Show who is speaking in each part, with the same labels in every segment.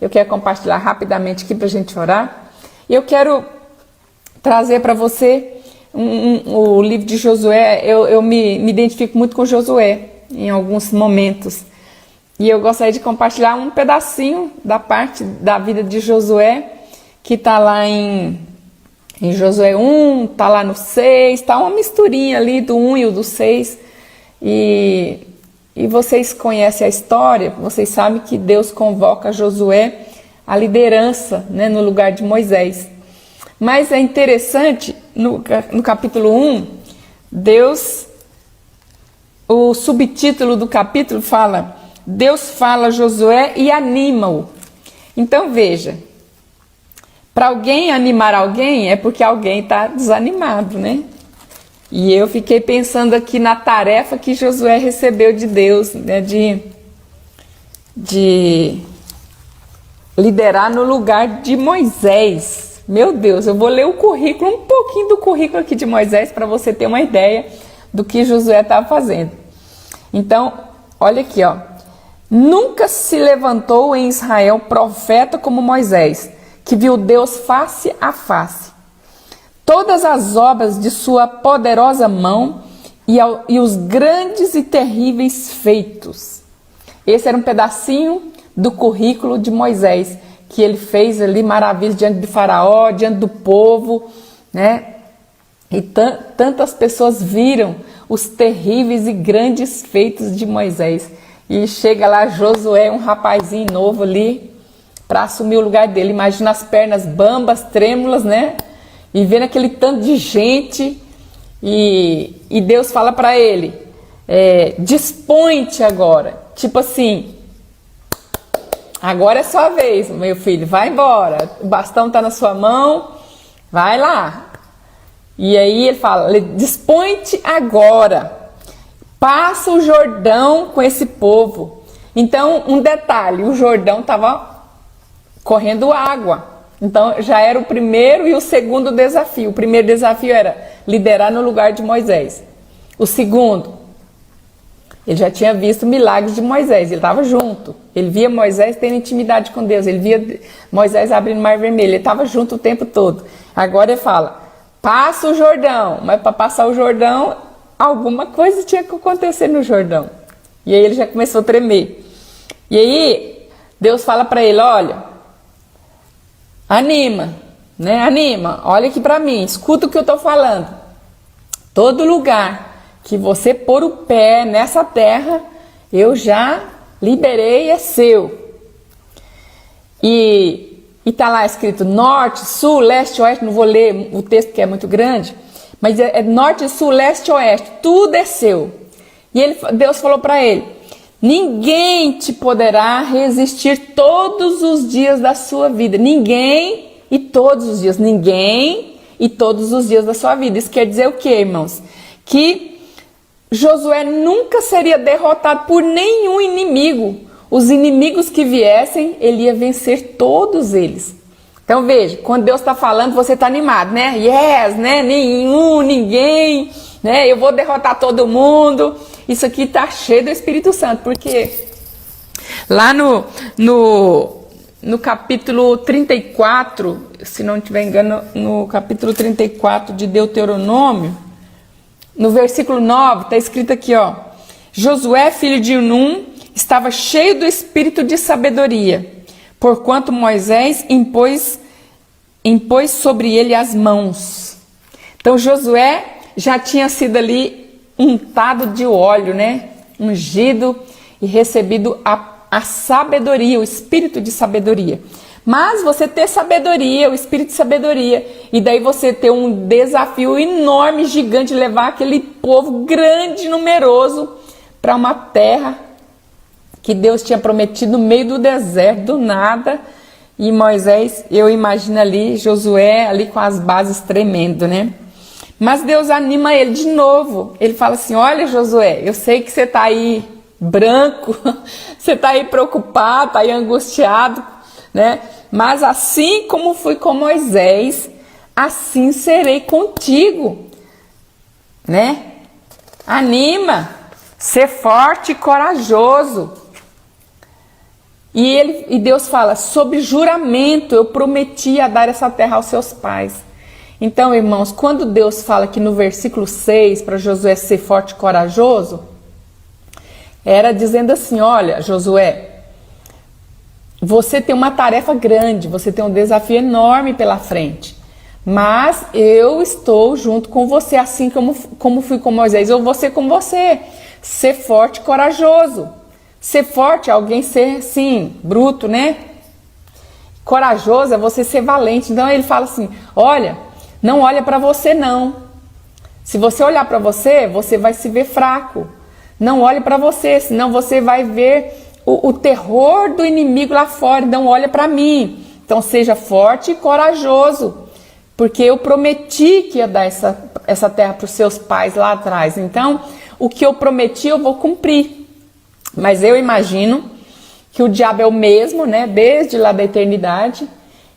Speaker 1: eu quero compartilhar rapidamente aqui para a gente orar. E eu quero trazer para você o livro de Josué. Eu me identifico muito com Josué em alguns momentos. E eu gostaria de compartilhar um pedacinho da parte da vida de Josué, que está lá em Josué 1, está lá no 6, está uma misturinha ali do 1 e o do 6. E vocês conhecem a história, vocês sabem que Deus convoca Josué à liderança, né, no lugar de Moisés. Mas é interessante, no capítulo 1, Deus, o subtítulo do capítulo fala: Deus fala a Josué e anima-o. Então veja, para alguém animar alguém é porque alguém está desanimado, né? E eu fiquei pensando aqui na tarefa que Josué recebeu de Deus, né, de liderar no lugar de Moisés. Meu Deus, eu vou ler o currículo, um pouquinho do currículo aqui de Moisés, para você ter uma ideia do que Josué estava fazendo. Então, olha aqui, ó. Nunca se levantou em Israel profeta como Moisés, que viu Deus face a face. Todas as obras de sua poderosa mão e os grandes e terríveis feitos. Esse era um pedacinho do currículo de Moisés, que ele fez ali maravilhas diante de Faraó, diante do povo, né? E tantas pessoas viram os terríveis e grandes feitos de Moisés. E chega lá Josué, um rapazinho novo ali, para assumir o lugar dele. Imagina as pernas bambas, trêmulas, né? E vendo aquele tanto de gente. E Deus fala para ele: dispõe-te agora. Tipo assim, agora é sua vez, meu filho, vai embora. O bastão está na sua mão, vai lá. E aí ele fala: dispõe-te agora. Passa o Jordão com esse povo. Então, um detalhe, o Jordão estava correndo água. Então, já era o primeiro e o segundo desafio. O primeiro desafio era liderar no lugar de Moisés. O segundo, ele já tinha visto milagres de Moisés, ele estava junto. Ele via Moisés tendo intimidade com Deus, ele via Moisés abrindo o Mar Vermelho, ele estava junto o tempo todo. Agora ele fala: passa o Jordão. Mas para passar o Jordão, alguma coisa tinha que acontecer no Jordão. E aí ele já começou a tremer. E aí Deus fala para ele: olha, anima, né? Anima, olha aqui para mim, escuta o que eu estou falando. Todo lugar que você pôr o pé nessa terra, eu já liberei, é seu. E tá lá escrito norte, sul, leste, oeste. Não vou ler o texto porque é muito grande, mas é norte, sul, leste, oeste, tudo é seu. E Deus falou para ele: ninguém te poderá resistir todos os dias da sua vida. Ninguém e todos os dias. Ninguém e todos os dias da sua vida. Isso quer dizer o quê, irmãos? Que Josué nunca seria derrotado por nenhum inimigo. Os inimigos que viessem, ele ia vencer todos eles. Então veja, quando Deus está falando, você está animado, né? Yes, né? Nenhum, ninguém, né? Eu vou derrotar todo mundo. Isso aqui está cheio do Espírito Santo, porque lá no capítulo 34, se não estiver engano, no capítulo 34 de Deuteronômio, no versículo 9, está escrito aqui, ó: Josué, filho de Num, estava cheio do espírito de sabedoria, porquanto Moisés impôs sobre ele as mãos. Então Josué já tinha sido ali untado de óleo, né? Ungido e recebido a sabedoria, o espírito de sabedoria. Mas você ter sabedoria, o espírito de sabedoria, e daí você ter um desafio enorme, gigante, levar aquele povo grande, numeroso, para uma terra que Deus tinha prometido no meio do deserto, do nada. E Moisés, eu imagino ali, Josué ali com as bases tremendo, né? Mas Deus anima ele de novo. Ele fala assim: olha, Josué, eu sei que você está aí branco, você está aí preocupado, está aí angustiado, né? Mas assim como fui com Moisés, assim serei contigo, né? Anima, ser forte e corajoso. E Deus fala, sob juramento eu prometi a dar essa terra aos seus pais. Então, irmãos, quando Deus fala aqui no versículo 6 para Josué ser forte e corajoso, era dizendo assim, olha, Josué, você tem uma tarefa grande, você tem um desafio enorme pela frente, mas eu estou junto com você, assim como fui com Moisés, eu vou ser com você. Ser forte e corajoso. Ser forte é alguém ser, sim, bruto, né? Corajoso é você ser valente. Então ele fala assim, olha, não olha para você não. Se você olhar para você, você vai se ver fraco. Não olhe para você, senão você vai ver o terror do inimigo lá fora. Então olha para mim. Então seja forte e corajoso, porque eu prometi que ia dar essa terra para os seus pais lá atrás. Então o que eu prometi eu vou cumprir. Mas eu imagino que o diabo é o mesmo, né? Desde lá da eternidade.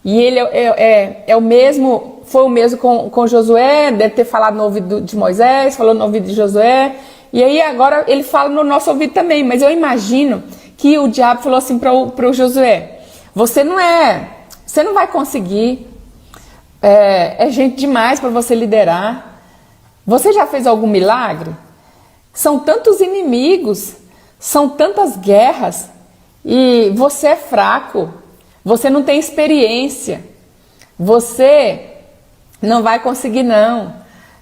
Speaker 1: E ele é o mesmo, foi o mesmo com Josué, deve ter falado no ouvido de Moisés, falou no ouvido de Josué. E aí agora ele fala no nosso ouvido também. Mas eu imagino que o diabo falou assim para o Josué, você não vai conseguir, é gente demais para você liderar. Você já fez algum milagre? São tantos inimigos, são tantas guerras, e você é fraco, você não tem experiência, você não vai conseguir não.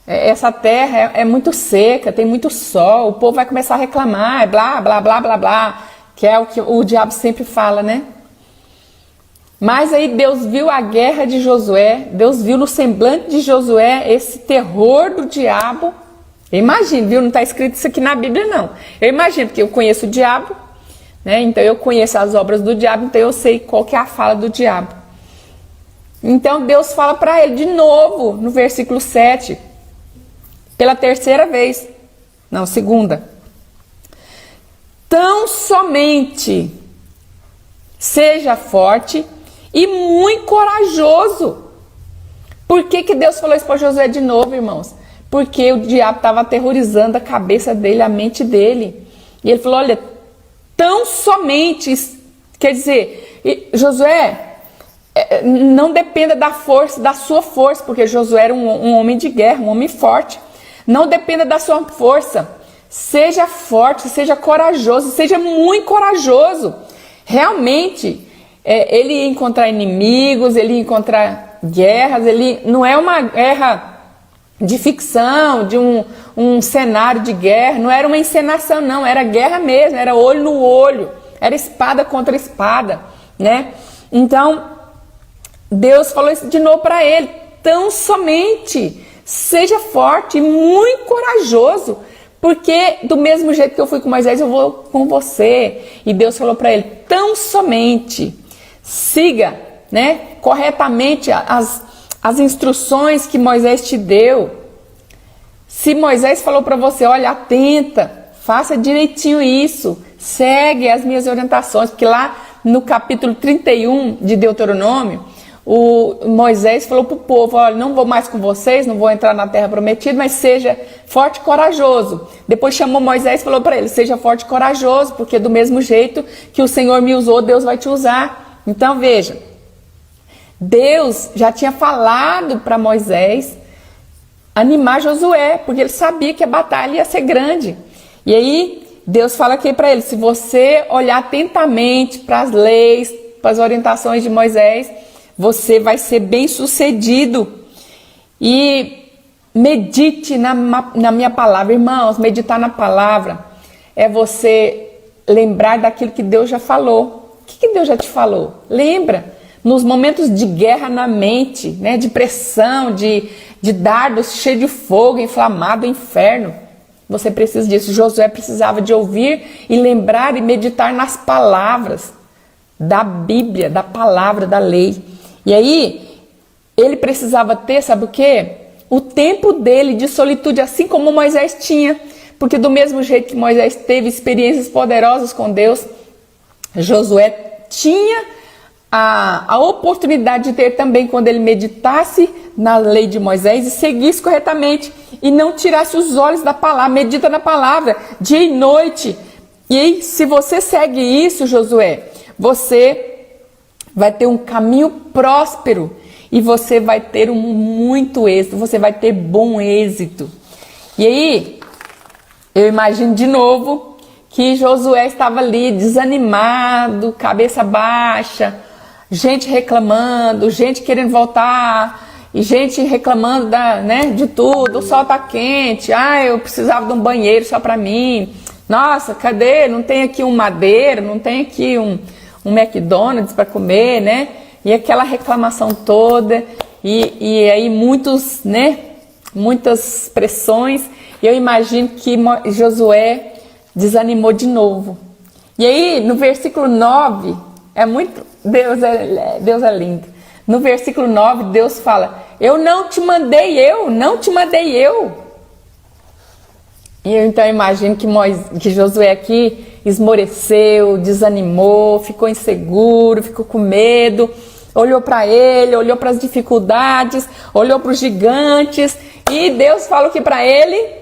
Speaker 1: Essa terra é muito seca, tem muito sol, o povo vai começar a reclamar, blá, blá, blá, blá, blá, que é o que o diabo sempre fala, né? Mas aí Deus viu a guerra de Josué, Deus viu no semblante de Josué esse terror do diabo. Eu imagino, viu? Não está escrito isso aqui na Bíblia, não. Eu imagino, porque eu conheço o diabo, né? Então eu conheço as obras do diabo, então eu sei qual que é a fala do diabo. Então Deus fala para ele de novo, no versículo 7, pela terceira vez, não, segunda. Tão somente seja forte e muito corajoso. Por que Deus falou isso para Josué de novo, irmãos? Porque o diabo estava aterrorizando a cabeça dele, a mente dele. E ele falou, olha, tão somente, quer dizer, Josué, não dependa da força, da sua força, porque Josué era um homem de guerra, um homem forte. Não dependa da sua força. Seja forte, seja corajoso, seja muito corajoso. Realmente, ele ia encontrar inimigos, ele ia encontrar guerras, ele não é uma guerra de ficção, de um cenário de guerra, não era uma encenação não, era guerra mesmo, era olho no olho, era espada contra espada, né? Então, Deus falou isso de novo para ele, tão somente seja forte e muito corajoso, porque do mesmo jeito que eu fui com Moisés, eu vou com você. E Deus falou para ele, tão somente siga, né, corretamente as instruções que Moisés te deu. Se Moisés falou para você, olha, atenta, faça direitinho isso, segue as minhas orientações, porque lá no capítulo 31 de Deuteronômio, Moisés falou para o povo, olha, não vou mais com vocês, não vou entrar na terra prometida, mas seja forte e corajoso. Depois chamou Moisés e falou para ele, seja forte e corajoso, porque do mesmo jeito que o Senhor me usou, Deus vai te usar. Então veja, Deus já tinha falado para Moisés animar Josué, porque ele sabia que a batalha ia ser grande. E aí Deus fala aqui para ele, se você olhar atentamente para as leis, para as orientações de Moisés, você vai ser bem sucedido. E medite na minha palavra, irmãos. Meditar na palavra é você lembrar daquilo que Deus já falou. O que Deus já te falou? Lembra. Nos momentos de guerra na mente, né, de pressão, de dardos cheios de fogo, inflamado, inferno. Você precisa disso. Josué precisava de ouvir e lembrar e meditar nas palavras da Bíblia, da palavra, da lei. E aí, ele precisava ter, sabe o quê? O tempo dele de solitude, assim como Moisés tinha. Porque do mesmo jeito que Moisés teve experiências poderosas com Deus, Josué tinha a oportunidade de ter também, quando ele meditasse na lei de Moisés e seguisse corretamente e não tirasse os olhos da palavra. Medita na palavra dia e noite. E aí, se você segue isso, Josué, você vai ter um caminho próspero e você vai ter muito êxito, você vai ter bom êxito. E aí, eu imagino de novo que Josué estava ali desanimado, cabeça baixa, gente reclamando, gente querendo voltar, e gente reclamando de tudo. O sol tá quente, eu precisava de um banheiro só para mim. Nossa, cadê? Não tem aqui um Madeira, não tem aqui um McDonald's para comer, né? E aquela reclamação toda, e aí muitas pressões. E eu imagino que Josué desanimou de novo. E aí, no versículo 9, Deus é lindo. No versículo 9, Deus fala: eu não te mandei eu. E eu então imagino que Josué aqui esmoreceu, desanimou, ficou inseguro, ficou com medo, olhou para ele, olhou para as dificuldades, olhou para os gigantes, e Deus falou aqui para ele: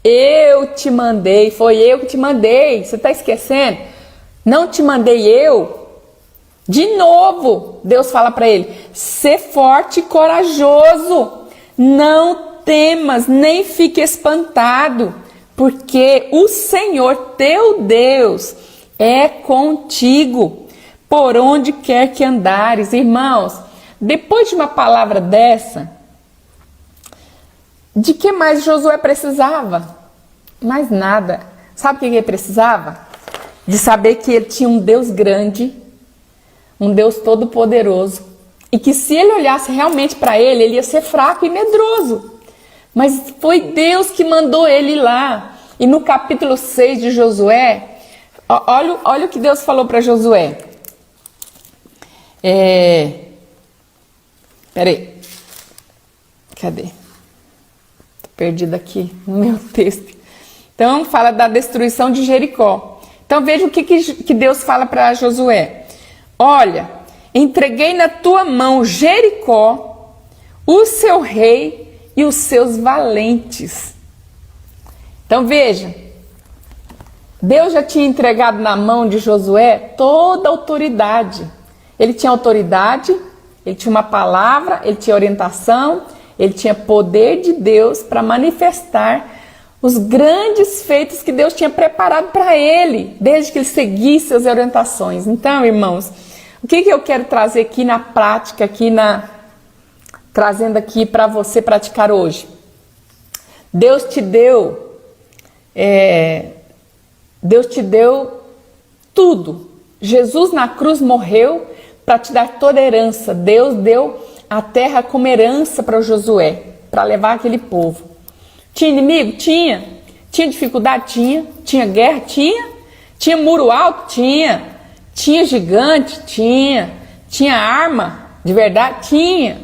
Speaker 1: eu te mandei, foi eu que te mandei. Você está esquecendo? Não te mandei eu? De novo, Deus fala para ele: sê forte e corajoso, não temas, nem fique espantado, porque o Senhor teu Deus é contigo, por onde quer que andares. Irmãos, depois de uma palavra dessa, de que mais Josué precisava? Mais nada. Sabe o que ele precisava? De saber que ele tinha um Deus grande, um Deus todo-poderoso, e que se ele olhasse realmente para ele ia ser fraco e medroso. Mas foi Deus que mandou ele lá. E no capítulo 6 de Josué, olha o que Deus falou para Josué. Peraí. Cadê? Tô perdida aqui no meu texto. Então, fala da destruição de Jericó. Então, veja o que Deus fala para Josué. Olha, entreguei na tua mão Jericó, o seu rei e os seus valentes. Então veja, Deus já tinha entregado na mão de Josué toda a autoridade. Ele tinha autoridade, ele tinha uma palavra, ele tinha orientação, ele tinha poder de Deus para manifestar os grandes feitos que Deus tinha preparado para ele, desde que ele seguisse as orientações. Então, irmãos, o que eu quero trazer aqui na prática, trazendo aqui para você praticar hoje? Deus te deu tudo. Jesus na cruz morreu para te dar toda a herança. Deus deu a terra como herança para Josué, para levar aquele povo. Tinha inimigo? Tinha. Tinha dificuldade? Tinha. Tinha guerra? Tinha. Tinha muro alto? Tinha. Tinha gigante? Tinha. Tinha arma de verdade? Tinha.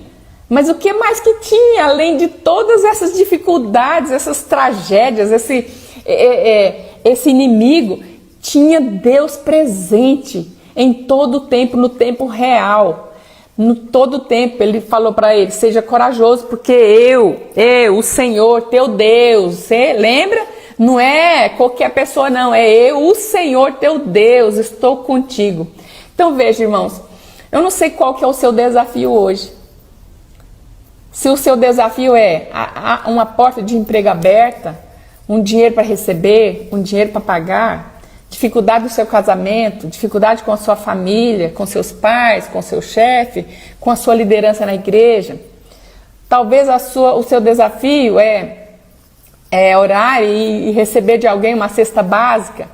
Speaker 1: Mas o que mais que tinha, além de todas essas dificuldades, essas tragédias, esse inimigo? Tinha Deus presente em todo o tempo, no tempo real. No todo o tempo, ele falou para ele: seja corajoso, porque eu, o Senhor, teu Deus. Você lembra? Não é qualquer pessoa, não. É eu, o Senhor, teu Deus, estou contigo. Então veja, irmãos, eu não sei qual que é o seu desafio hoje. Se o seu desafio é uma porta de emprego aberta, um dinheiro para receber, um dinheiro para pagar, dificuldade do seu casamento, dificuldade com a sua família, com seus pais, com seu chefe, com a sua liderança na igreja, talvez o seu desafio é orar e receber de alguém uma cesta básica.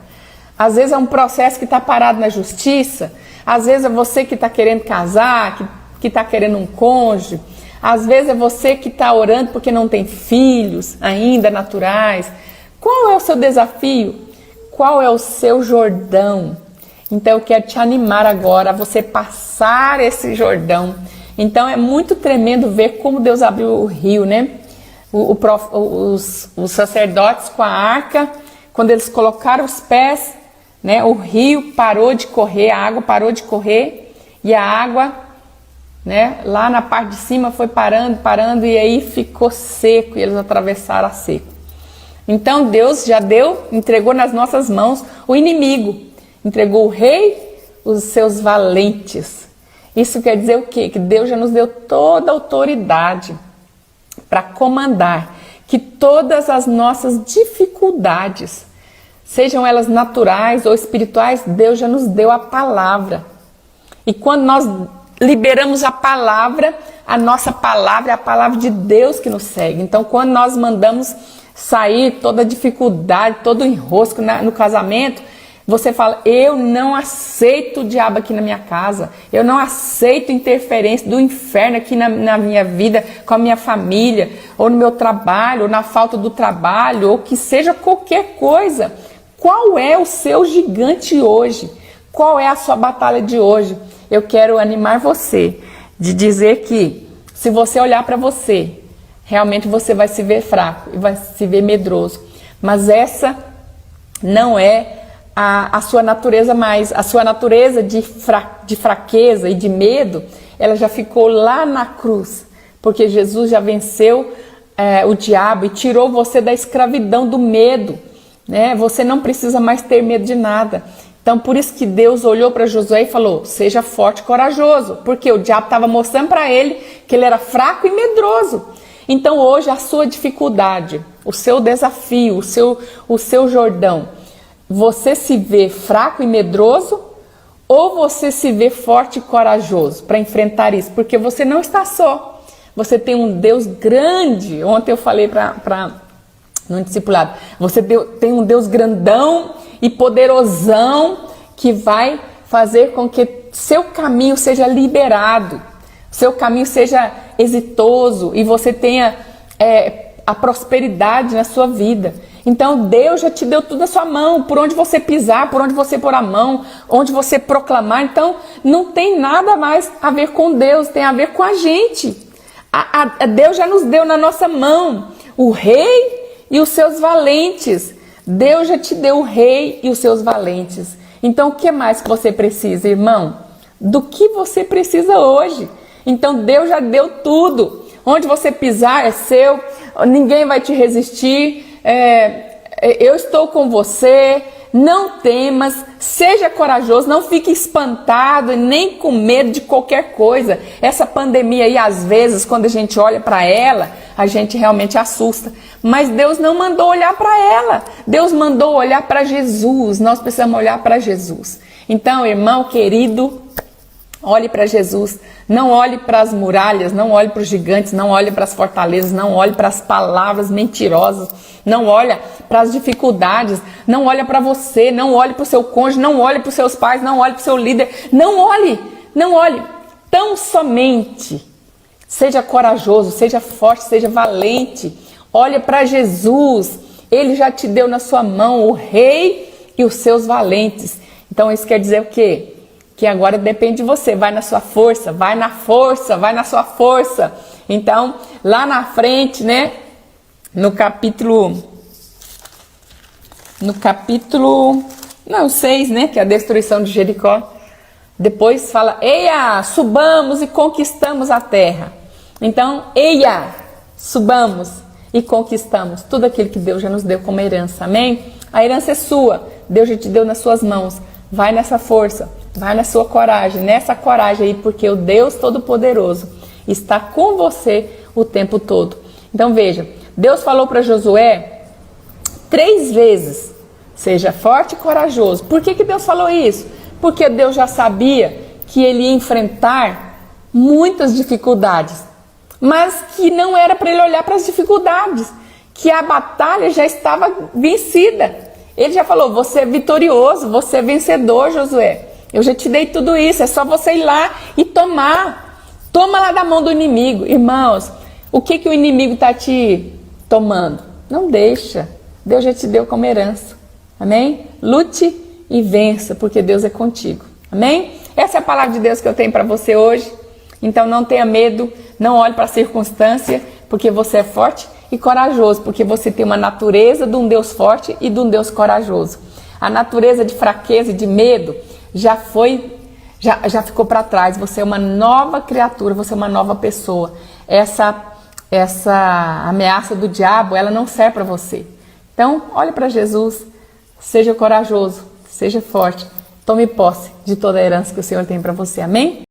Speaker 1: Às vezes é um processo que está parado na justiça, às vezes é você que está querendo casar, que está querendo um cônjuge. Às vezes é você que está orando porque não tem filhos ainda naturais. Qual é o seu desafio? Qual é o seu Jordão? Então eu quero te animar agora a você passar esse Jordão. Então é muito tremendo ver como Deus abriu o rio, né? Os sacerdotes com a arca, quando eles colocaram os pés, né? O rio parou de correr, a água parou de correr e a água, né, lá na parte de cima foi parando e aí ficou seco e eles atravessaram a seco. Então Deus já entregou nas nossas mãos o inimigo, entregou o rei, os seus valentes. Isso quer dizer o quê? Que Deus já nos deu toda a autoridade para comandar, que todas as nossas dificuldades, sejam elas naturais ou espirituais, Deus já nos deu a palavra. E quando nós liberamos a nossa palavra é a palavra de Deus que nos segue. Então, quando nós mandamos sair toda a dificuldade, todo o enrosco no casamento, você fala, eu não aceito o diabo aqui na minha casa, eu não aceito interferência do inferno aqui na minha vida, com a minha família, ou no meu trabalho, ou na falta do trabalho, ou que seja qualquer coisa. Qual é o seu gigante hoje? Qual é a sua batalha de hoje? Eu quero animar você de dizer que, se você olhar para você, realmente você vai se ver fraco e vai se ver medroso. Mas essa não é a sua natureza mais. A sua natureza de fraqueza e de medo, ela já ficou lá na cruz. Porque Jesus já venceu o diabo e tirou você da escravidão do medo. Né? Você não precisa mais ter medo de nada. Então, por isso que Deus olhou para Josué e falou, seja forte e corajoso. Porque o diabo estava mostrando para ele que ele era fraco e medroso. Então, hoje, a sua dificuldade, o seu desafio, o seu Jordão, você se vê fraco e medroso ou você se vê forte e corajoso para enfrentar isso? Porque você não está só. Você tem um Deus grande. Ontem eu falei no discipulado. Você tem um Deus grandão e poderosão que vai fazer com que seu caminho seja liberado, seu caminho seja exitoso e você tenha a prosperidade na sua vida. Então Deus já te deu tudo na sua mão, por onde você pisar, por onde você pôr a mão, onde você proclamar. Então não tem nada mais a ver com Deus, tem a ver com a gente. Deus já nos deu na nossa mão o rei e os seus valentes. Deus já te deu o rei e os seus valentes. Então o que mais que você precisa, irmão? Do que você precisa hoje? Então Deus já deu tudo. Onde você pisar é seu, ninguém vai te resistir. Eu estou com você, não temas, seja corajoso, não fique espantado e nem com medo de qualquer coisa. Essa pandemia aí, às vezes, quando a gente olha para ela, a gente realmente assusta. Mas Deus não mandou olhar para ela, Deus mandou olhar para Jesus. Nós precisamos olhar para Jesus. Então, irmão querido, olhe para Jesus, não olhe para as muralhas, não olhe para os gigantes, não olhe para as fortalezas, não olhe para as palavras mentirosas, não olhe para as dificuldades, não olhe para você, não olhe para o seu cônjuge, não olhe para os seus pais, não olhe para o seu líder, não olhe, tão somente seja corajoso, seja forte, seja valente, olhe para Jesus, Ele já te deu na sua mão o rei e os seus valentes. Então isso quer dizer o quê? Que agora depende de você, vai na sua força, vai na sua força. Então, lá na frente, né, no capítulo 6, né, que é a destruição de Jericó, depois fala, eia, subamos e conquistamos a terra. Então, eia, subamos e conquistamos tudo aquilo que Deus já nos deu como herança, amém? A herança é sua, Deus já te deu nas suas mãos, vai nessa força. Vai na sua coragem, nessa coragem aí, porque o Deus Todo-Poderoso está com você o tempo todo. Então veja, Deus falou para Josué 3 vezes, seja forte e corajoso. Por que Deus falou isso? Porque Deus já sabia que ele ia enfrentar muitas dificuldades, mas que não era para ele olhar para as dificuldades, que a batalha já estava vencida. Ele já falou, você é vitorioso, você é vencedor, Josué. Eu já te dei tudo isso, é só você ir lá e tomar. Toma lá da mão do inimigo. Irmãos, o que o inimigo está te tomando? Não deixa. Deus já te deu como herança. Amém? Lute e vença, porque Deus é contigo. Amém? Essa é a palavra de Deus que eu tenho para você hoje. Então não tenha medo, não olhe para a circunstância, porque você é forte e corajoso, porque você tem uma natureza de um Deus forte e de um Deus corajoso. A natureza de fraqueza e de medo já ficou para trás. Você é uma nova criatura, você é uma nova pessoa. Essa ameaça do diabo, ela não serve para você. Então, olhe para Jesus, seja corajoso, seja forte Tome posse de toda a herança que o Senhor tem para você. Amém?